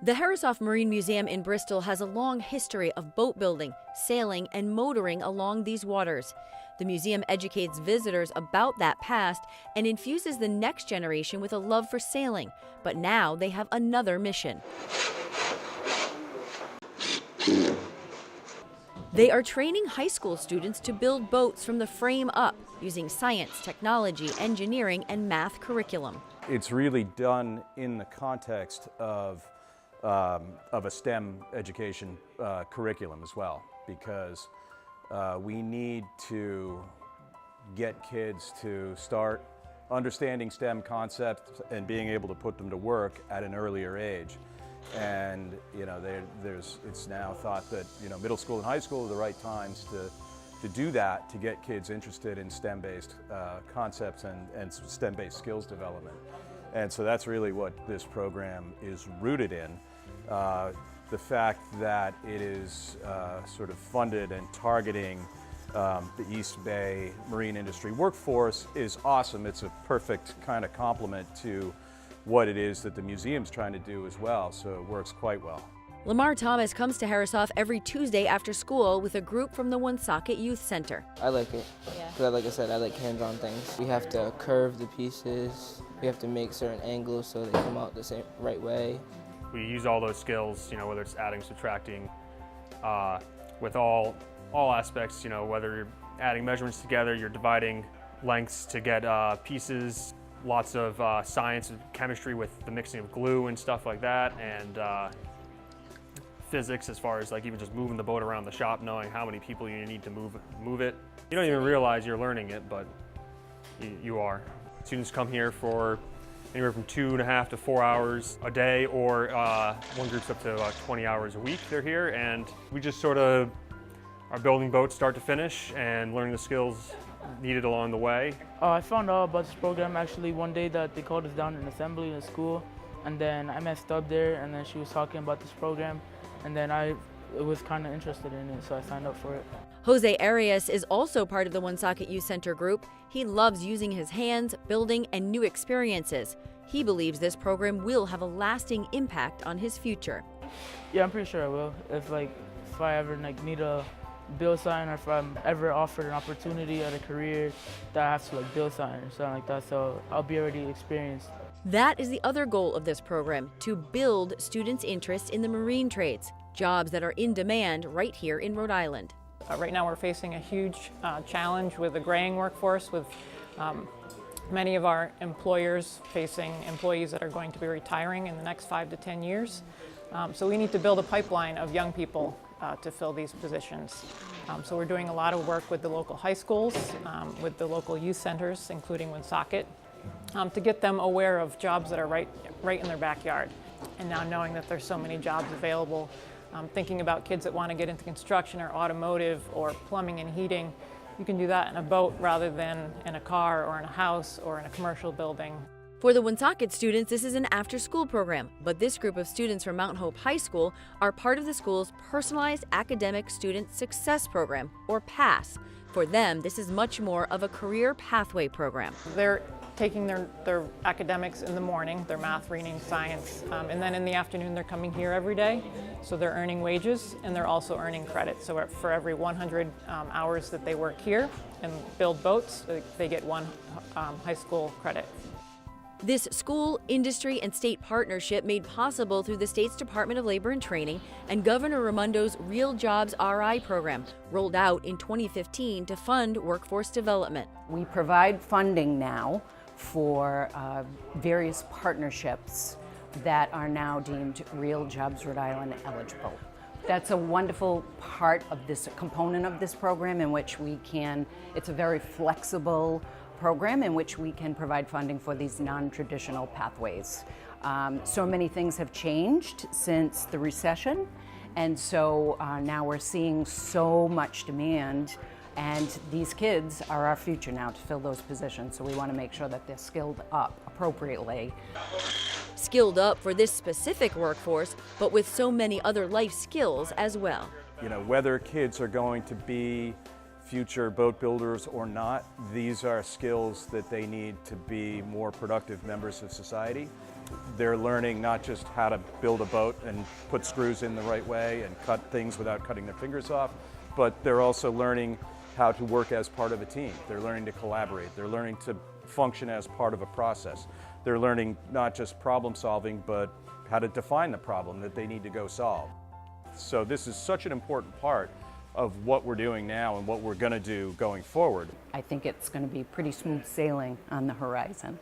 The Herreshoff Marine Museum in Bristol has a long history of boat building, sailing, and motoring along these waters. The museum educates visitors about that past and infuses the next generation with a love for sailing. But now they have another mission. They are training high school students to build boats from the frame up, using science, technology, engineering, and math curriculum. It's really done in the context of a STEM education curriculum as well, because we need to get kids to start understanding STEM concepts and being able to put them to work at an earlier age. And it's now thought that middle school and high school are the right times to do that, to get kids interested in STEM-based concepts and STEM-based skills development. And so that's really what this program is rooted in. The fact that it is sort of funded and targeting the East Bay marine industry workforce is awesome. It's a perfect kind of complement to what it is that the museum's trying to do as well, so it works quite well. Lamar Thomas comes to Herreshoff every Tuesday after school with a group from the Woonsocket Youth Center. I like it, because like I said, I like hands-on things. We have to curve the pieces, we have to make certain angles so they come out the same right way. We use all those skills, whether it's adding, subtracting, with all aspects, whether you're adding measurements together, you're dividing lengths to get pieces, lots of science and chemistry with the mixing of glue and stuff like that, and physics as far as like even just moving the boat around the shop, knowing how many people you need to move it. You don't even realize you're learning it, but you are. Students come here for anywhere from 2.5 to 4 hours a day, or one group's up to 20 hours a week they're here, and we just sort of are building boats start to finish and learning the skills needed along the way. I found out about this program actually one day that they called us down in assembly in school, and then I met Stubb there, and then she was talking about this program, and then I was kind of interested in it, so I signed up for it. Jose Arias is also part of the Woonsocket Youth Center group. He loves using his hands, building, and new experiences. He believes this program will have a lasting impact on his future. Yeah, I'm pretty sure I will. If I ever need a build something, or if I'm ever offered an opportunity at a career that I have to build something or something like that, so I'll be already experienced. That is the other goal of this program, to build students' interest in the marine trades, jobs that are in demand right here in Rhode Island. Right now we're facing a huge challenge with the graying workforce, with many of our employers facing employees that are going to be retiring in the next 5 to 10 years. So we need to build a pipeline of young people to fill these positions. So we're doing a lot of work with the local high schools, with the local youth centers, including Woonsocket, to get them aware of jobs that are right in their backyard. And now knowing that there's so many jobs available, thinking about kids that want to get into construction or automotive or plumbing and heating, you can do that in a boat rather than in a car or in a house or in a commercial building. For the Woonsocket students, this is an after-school program, but this group of students from Mount Hope High School are part of the school's Personalized Academic Student Success Program, or PASS. For them, this is much more of a career pathway program. They're taking their academics in the morning, their math, reading, science, and then in the afternoon they're coming here every day. So they're earning wages and they're also earning credit. So for every 100 hours that they work here and build boats, they get 1 high school credit. This school, industry, and state partnership made possible through the state's Department of Labor and Training and Governor Raimondo's Real Jobs RI program, rolled out in 2015 to fund workforce development. We provide funding now for various partnerships that are now deemed Real Jobs Rhode Island eligible. That's a wonderful part of this component of this program, in which it's a very flexible program in which we can provide funding for these non-traditional pathways. So many things have changed since the recession, and so now we're seeing so much demand, and these kids are our future now to fill those positions, so we want to make sure that they're skilled up appropriately. Skilled up for this specific workforce, but with so many other life skills as well. Whether kids are going to be future boat builders or not, these are skills that they need to be more productive members of society. They're learning not just how to build a boat and put screws in the right way and cut things without cutting their fingers off, but they're also learning how to work as part of a team. They're learning to collaborate. They're learning to function as part of a process. They're learning not just problem solving, but how to define the problem that they need to go solve. So this is such an important part of what we're doing now and what we're going to do going forward. I think it's going to be pretty smooth sailing on the horizon.